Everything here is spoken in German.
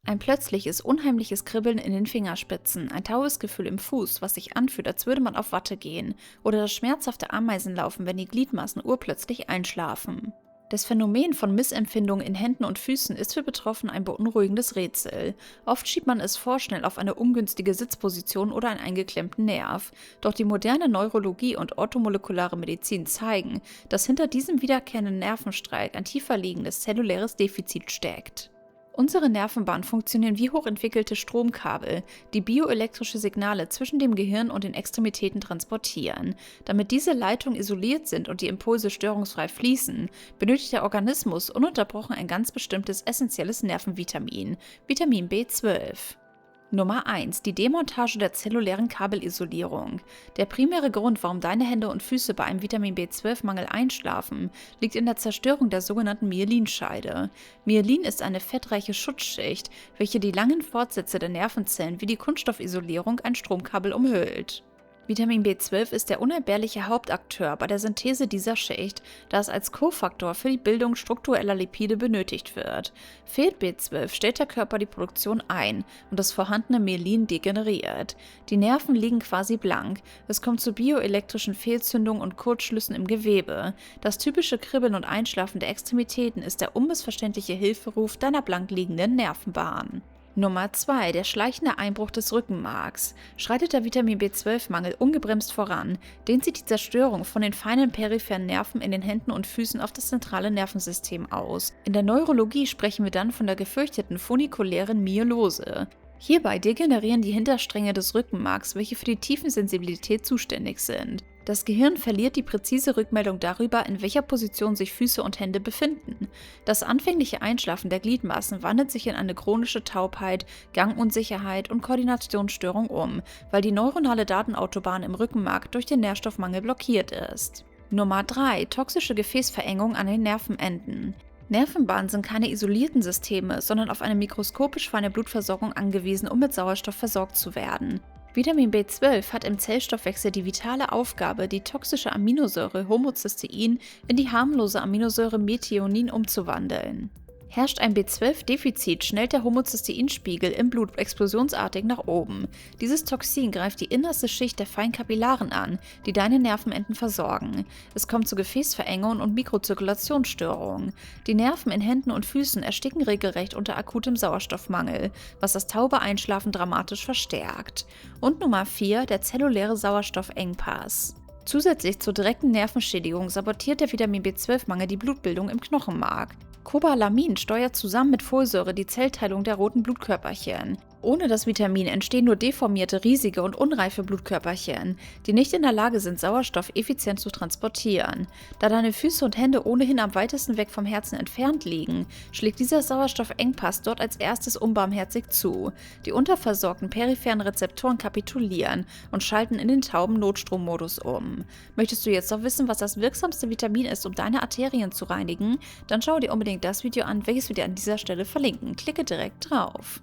Ein plötzliches, unheimliches Kribbeln in den Fingerspitzen, ein taues Gefühl im Fuß, was sich anfühlt, als würde man auf Watte gehen, oder das schmerzhafte Ameisenlaufen, wenn die Gliedmaßen urplötzlich einschlafen. Das Phänomen von Missempfindungen in Händen und Füßen ist für Betroffene ein beunruhigendes Rätsel. Oft schiebt man es vorschnell auf eine ungünstige Sitzposition oder einen eingeklemmten Nerv. Doch die moderne Neurologie und orthomolekulare Medizin zeigen, dass hinter diesem wiederkehrenden Nervenstreik ein tiefer liegendes zelluläres Defizit steckt. Unsere Nervenbahnen funktionieren wie hochentwickelte Stromkabel, die bioelektrische Signale zwischen dem Gehirn und den Extremitäten transportieren. Damit diese Leitungen isoliert sind und die Impulse störungsfrei fließen, benötigt der Organismus ununterbrochen ein ganz bestimmtes essentielles Nervenvitamin, Vitamin B12. Nummer 1. Die Demontage der zellulären Kabelisolierung. Der primäre Grund, warum deine Hände und Füße bei einem Vitamin B12-Mangel einschlafen, liegt in der Zerstörung der sogenannten Myelinscheide. Myelin ist eine fettreiche Schutzschicht, welche die langen Fortsätze der Nervenzellen wie die Kunststoffisolierung ein Stromkabel umhüllt. Vitamin B12 ist der unentbehrliche Hauptakteur bei der Synthese dieser Schicht, da es als Kofaktor für die Bildung struktureller Lipide benötigt wird. Fehlt B12, stellt der Körper die Produktion ein und das vorhandene Myelin degeneriert. Die Nerven liegen quasi blank. Es kommt zu bioelektrischen Fehlzündungen und Kurzschlüssen im Gewebe. Das typische Kribbeln und Einschlafen der Extremitäten ist der unmissverständliche Hilferuf deiner blank liegenden Nervenbahn. Nummer 2. Der schleichende Einbruch des Rückenmarks. Schreitet der Vitamin B12-Mangel ungebremst voran, dehnt sich die Zerstörung von den feinen peripheren Nerven in den Händen und Füßen auf das zentrale Nervensystem aus. In der Neurologie sprechen wir dann von der gefürchteten funikulären Myelose. Hierbei degenerieren die Hinterstränge des Rückenmarks, welche für die Tiefensensibilität zuständig sind. Das Gehirn verliert die präzise Rückmeldung darüber, in welcher Position sich Füße und Hände befinden. Das anfängliche Einschlafen der Gliedmaßen wandelt sich in eine chronische Taubheit, Gangunsicherheit und Koordinationsstörung um, weil die neuronale Datenautobahn im Rückenmark durch den Nährstoffmangel blockiert ist. Nummer 3. Toxische Gefäßverengung an den Nervenenden. Nervenbahnen sind keine isolierten Systeme, sondern auf eine mikroskopisch feine Blutversorgung angewiesen, um mit Sauerstoff versorgt zu werden. Vitamin B12 hat im Zellstoffwechsel die vitale Aufgabe, die toxische Aminosäure Homocystein in die harmlose Aminosäure Methionin umzuwandeln. Herrscht ein B12-Defizit, schnellt der Homozysteinspiegel im Blut explosionsartig nach oben. Dieses Toxin greift die innerste Schicht der Feinkapillaren an, die deine Nervenenden versorgen. Es kommt zu Gefäßverengungen und Mikrozirkulationsstörungen. Die Nerven in Händen und Füßen ersticken regelrecht unter akutem Sauerstoffmangel, was das taube Einschlafen dramatisch verstärkt. Und Nummer 4, der zelluläre Sauerstoffengpass. Zusätzlich zur direkten Nervenschädigung sabotiert der Vitamin B12-Mangel die Blutbildung im Knochenmark. Cobalamin steuert zusammen mit Folsäure die Zellteilung der roten Blutkörperchen. Ohne das Vitamin entstehen nur deformierte, riesige und unreife Blutkörperchen, die nicht in der Lage sind, Sauerstoff effizient zu transportieren. Da deine Füße und Hände ohnehin am weitesten weg vom Herzen entfernt liegen, schlägt dieser Sauerstoffengpass dort als erstes unbarmherzig zu. Die unterversorgten peripheren Rezeptoren kapitulieren und schalten in den tauben Notstrommodus um. Möchtest du jetzt noch wissen, was das wirksamste Vitamin ist, um deine Arterien zu reinigen? Dann schau dir unbedingt das Video an, welches wir dir an dieser Stelle verlinken. Klicke direkt drauf.